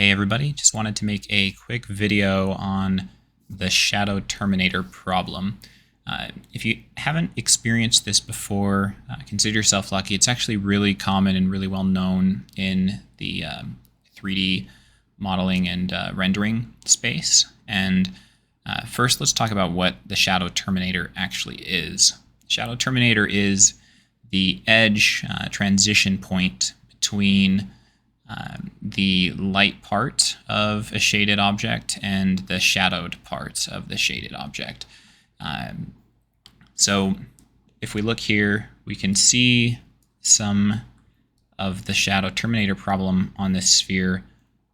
Hey everybody, just wanted to make a quick video on the shadow Terminator problem. If you haven't experienced this before, consider yourself lucky. It's actually really common and really well known in the 3D modeling and rendering space. And first, let's talk about what the shadow Terminator actually is. Shadow Terminator is the edge transition point between the light part of a shaded object and the shadowed part of the shaded object. So if we look here, we can see some of the shadow Terminator problem on this sphere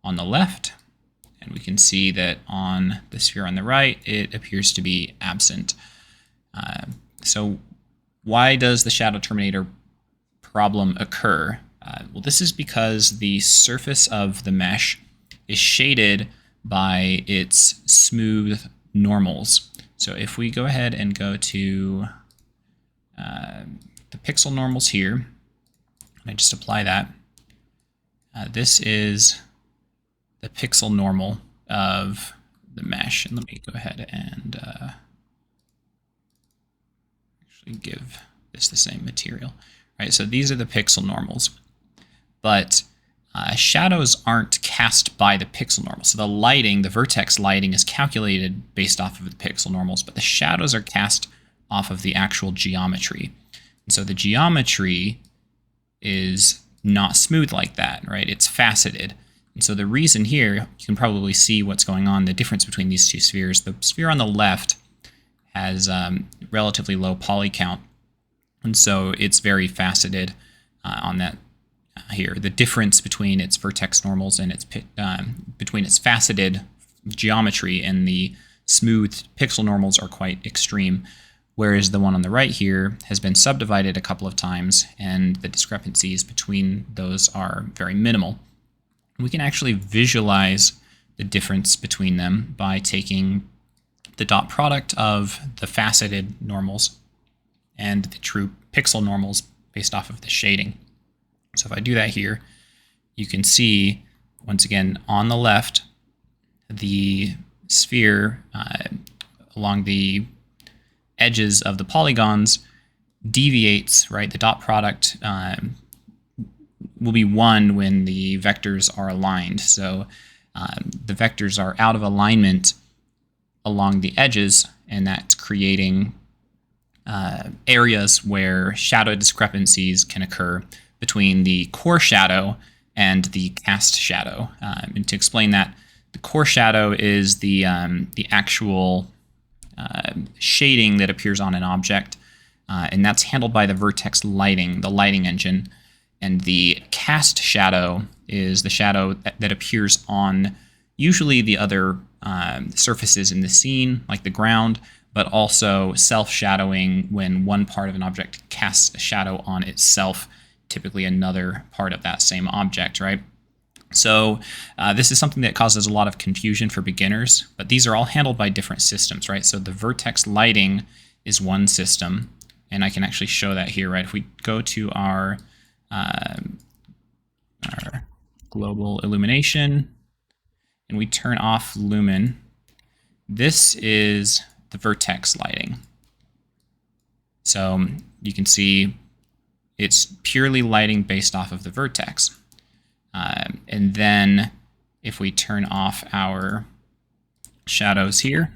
on the left, and we can see that on the sphere on the right, it appears to be absent. So why does the shadow Terminator problem occur? Well, this is because the surface of the mesh is shaded by its smooth normals. So if we go ahead and go to the pixel normals here, and I just apply that, this is the pixel normal of the mesh. And let me go ahead and actually give this the same material. All right, so these are the pixel normals. But shadows aren't cast by the pixel normal. So the lighting, the vertex lighting, is calculated based off of the pixel normals, but the shadows are cast off of the actual geometry. And so the geometry is not smooth like that, right? It's faceted. And so the reason here, you can probably see what's going on, the difference between these two spheres. The sphere on the left has relatively low poly count, and so it's very faceted on that. Here, the difference between its vertex normals and its between its faceted geometry and the smooth pixel normals are quite extreme, whereas the one on the right here has been subdivided a couple of times and the discrepancies between those are very minimal. We can actually visualize the difference between them by taking the dot product of the faceted normals and the true pixel normals based off of the shading. So if I do that here, you can see, once again, on the left, the sphere along the edges of the polygons deviates, right? The dot product will be 1 when the vectors are aligned. So the vectors are out of alignment along the edges, and that's creating areas where shadow discrepancies can occur between the core shadow and the cast shadow. And to explain that, the core shadow is the actual shading that appears on an object, and that's handled by the vertex lighting, the lighting engine. And the cast shadow is the shadow that appears on usually the other surfaces in the scene, like the ground, but also self-shadowing when one part of an object casts a shadow on itself, typically another part of that same object, right? So this is something that causes a lot of confusion for beginners, but these are all handled by different systems, right? So the vertex lighting is one system, and I can actually show that here, right? If we go to our global illumination and we turn off lumen, this is the vertex lighting. So you can see it's purely lighting based off of the vertex. And then if we turn off our shadows here,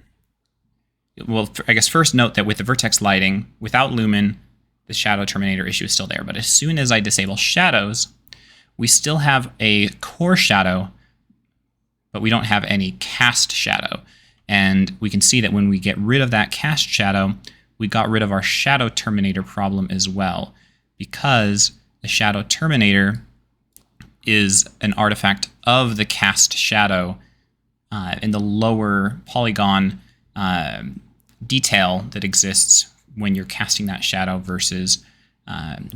well, I guess first note that with the vertex lighting, without lumen, the shadow Terminator issue is still there. But as soon as I disable shadows, we still have a core shadow, but we don't have any cast shadow. And we can see that when we get rid of that cast shadow, we got rid of our shadow Terminator problem as well, because the shadow Terminator is an artifact of the cast shadow in the lower polygon detail that exists when you're casting that shadow versus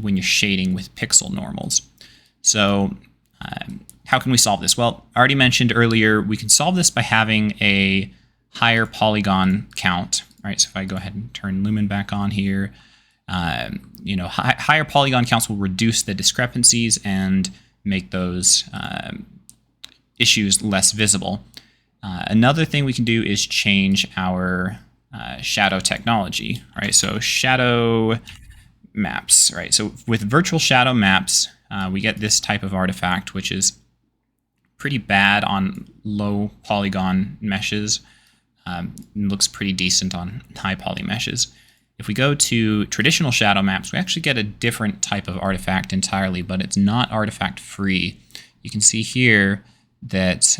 when you're shading with pixel normals. So how can we solve this? Well, I already mentioned earlier, we can solve this by having a higher polygon count, right? So if I go ahead and turn lumen back on here, higher polygon counts will reduce the discrepancies and make those issues less visible. Another thing we can do is change our shadow technology, right? So shadow maps, right? So with virtual shadow maps, we get this type of artifact, which is pretty bad on low polygon meshes. Looks pretty decent on high poly meshes. If we go to traditional shadow maps, we actually get a different type of artifact entirely, but it's not artifact free. You can see here that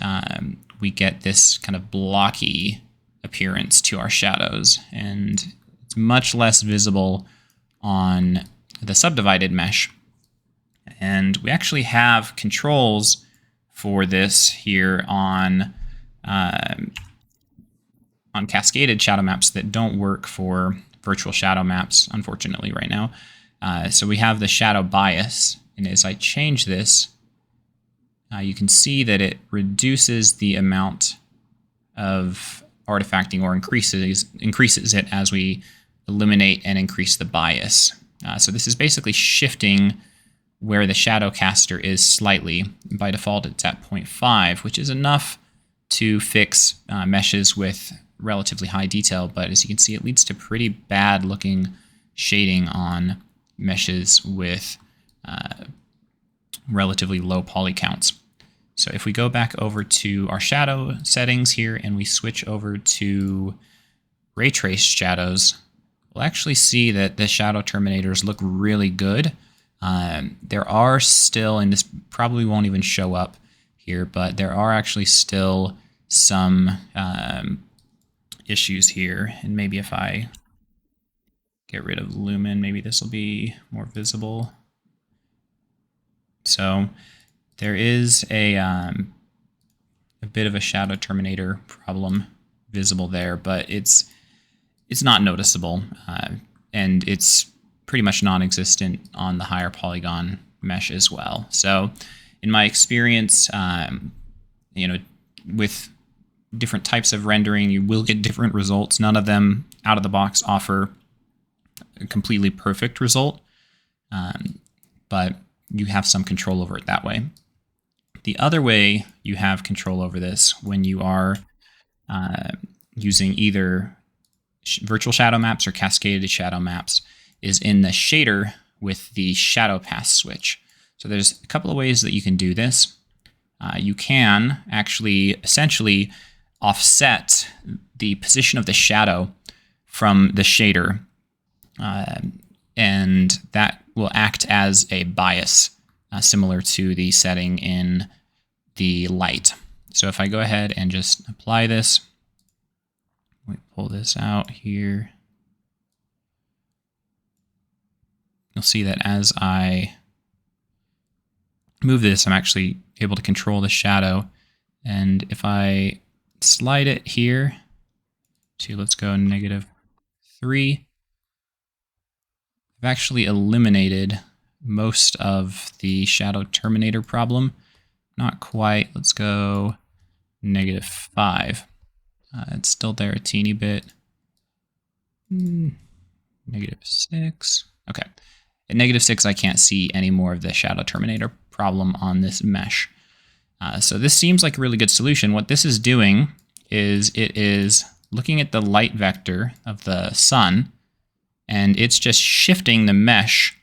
we get this kind of blocky appearance to our shadows, and it's much less visible on the subdivided mesh. And we actually have controls for this here on cascaded shadow maps that don't work for virtual shadow maps, unfortunately, right now. So we have the shadow bias, and as I change this, you can see that it reduces the amount of artifacting, or increases it as we eliminate and increase the bias. So this is basically shifting where the shadow caster is slightly. By default, it's at 0.5, which is enough to fix meshes with relatively high detail, but as you can see, it leads to pretty bad looking shading on meshes with relatively low poly counts. So if we go back over to our shadow settings here and we switch over to ray trace shadows, we'll actually see that the shadow terminators look really good. There are still, and this probably won't even show up here, but there are actually still some issues here. And maybe if I get rid of lumen, maybe this will be more visible. So there is a bit of a shadow terminator problem visible there, but it's not noticeable, and it's pretty much non-existent on the higher polygon mesh as well. So in my experience, with different types of rendering, you will get different results. None of them out of the box offer a completely perfect result, but you have some control over it that way. The other way you have control over this when you are using either virtual shadow maps or cascaded shadow maps is in the shader with the shadow pass switch. So there's a couple of ways that you can do this. You can actually essentially offset the position of the shadow from the shader, and that will act as a bias, similar to the setting in the light. So if I go ahead and just apply this, let me pull this out here. You'll see that as I move this, I'm actually able to control the shadow. And if I slide it here to, let's go -3, I've actually eliminated most of the shadow terminator problem. Not quite. Let's go -5. It's still there a teeny bit. -6. Okay. At -6, I can't see any more of the shadow terminator problem on this mesh. So this seems like a really good solution. What this is doing is it is looking at the light vector of the sun, and it's just shifting the mesh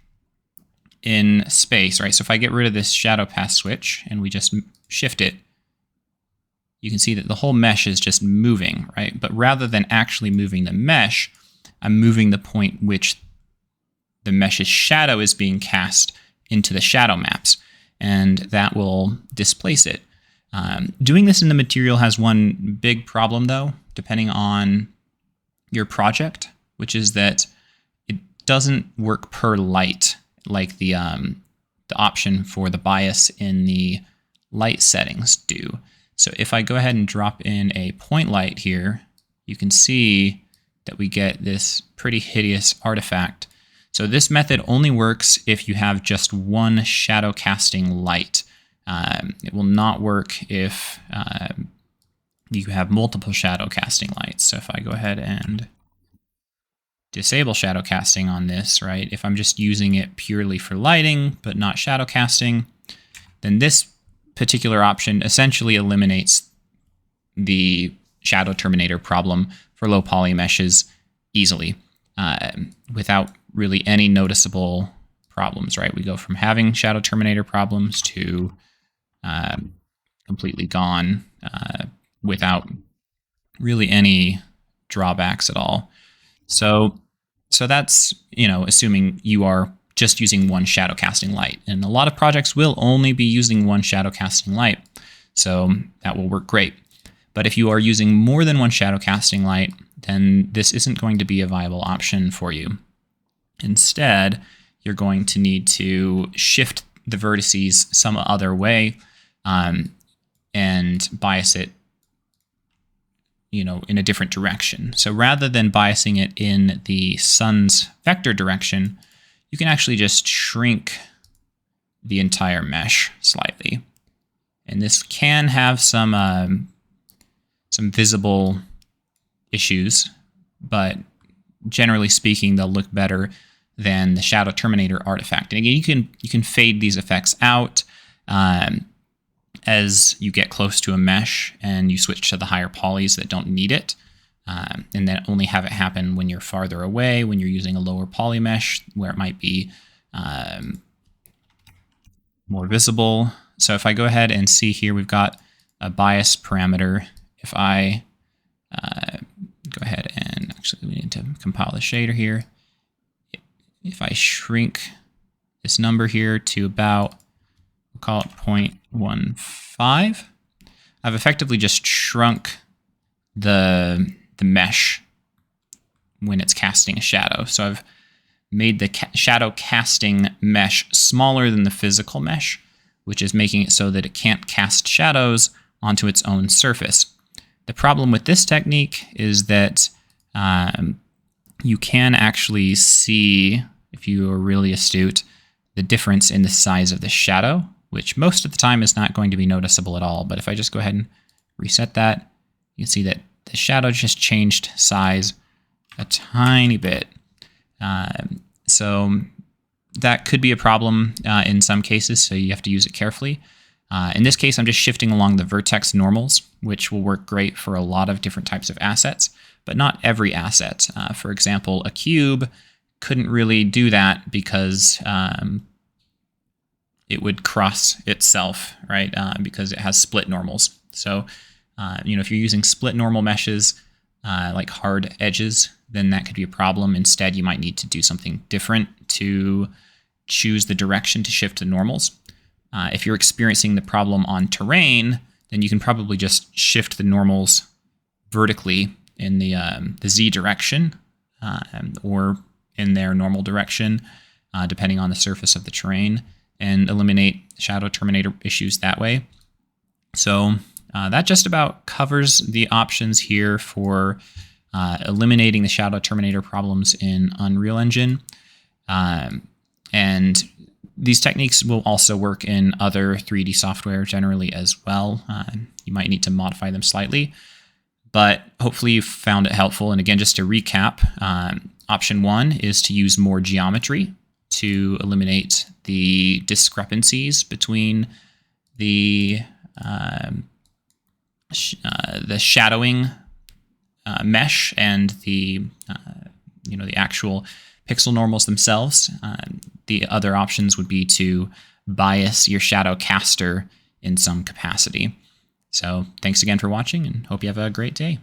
in space, right? So if I get rid of this shadow pass switch and we just shift it, you can see that the whole mesh is just moving, right? But rather than actually moving the mesh, I'm moving the point which the mesh's shadow is being cast into the shadow maps, and that will displace it. Doing this in the material has one big problem, though, depending on your project, which is that it doesn't work per light like the option for the bias in the light settings do. So if I go ahead and drop in a point light here, you can see that we get this pretty hideous artifact. So this method only works if you have just one shadow casting light. It will not work if you have multiple shadow casting lights. So if I go ahead and disable shadow casting on this, right? If I'm just using it purely for lighting, but not shadow casting, then this particular option essentially eliminates the shadow terminator problem for low poly meshes easily without really any noticeable problems, right? We go from having shadow terminator problems to completely gone without really any drawbacks at all. So that's, assuming you are just using one shadow casting light. And a lot of projects will only be using one shadow casting light. So that will work great. But if you are using more than one shadow casting light, then this isn't going to be a viable option for you. Instead, you're going to need to shift the vertices some other way and bias it in a different direction. So rather than biasing it in the sun's vector direction, you can actually just shrink the entire mesh slightly. And this can have some visible issues, but generally speaking, they'll look better than the shadow terminator artifact. And again, you can fade these effects out as you get close to a mesh and you switch to the higher polys that don't need it. And then only have it happen when you're farther away, when you're using a lower poly mesh where it might be more visible. So if I go ahead and see here, we've got a bias parameter. If I go ahead and actually we need to compile the shader here. If I shrink this number here to about, we'll call it 0.15, I've effectively just shrunk the mesh when it's casting a shadow. So I've made the shadow casting mesh smaller than the physical mesh, which is making it so that it can't cast shadows onto its own surface. The problem with this technique is that you can actually see, if you are really astute, the difference in the size of the shadow, which most of the time is not going to be noticeable at all. But if I just go ahead and reset that, you can see that the shadow just changed size a tiny bit. So that could be a problem in some cases, so you have to use it carefully. In this case, I'm just shifting along the vertex normals, which will work great for a lot of different types of assets, but not every asset. For example, a cube couldn't really do that because it would cross itself, right? Because it has split normals. So, if you're using split normal meshes, like hard edges, then that could be a problem. Instead, you might need to do something different to choose the direction to shift the normals. If you're experiencing the problem on terrain, then you can probably just shift the normals vertically in the Z direction or in their normal direction, depending on the surface of the terrain, and eliminate shadow terminator issues that way. So that just about covers the options here for eliminating the shadow terminator problems in Unreal Engine. And these techniques will also work in other 3D software generally as well. You might need to modify them slightly, but hopefully you found it helpful. And again, just to recap, option 1 is to use more geometry to eliminate the discrepancies between the shadowing mesh and the actual pixel normals themselves. The other options would be to bias your shadow caster in some capacity. So thanks again for watching, and hope you have a great day.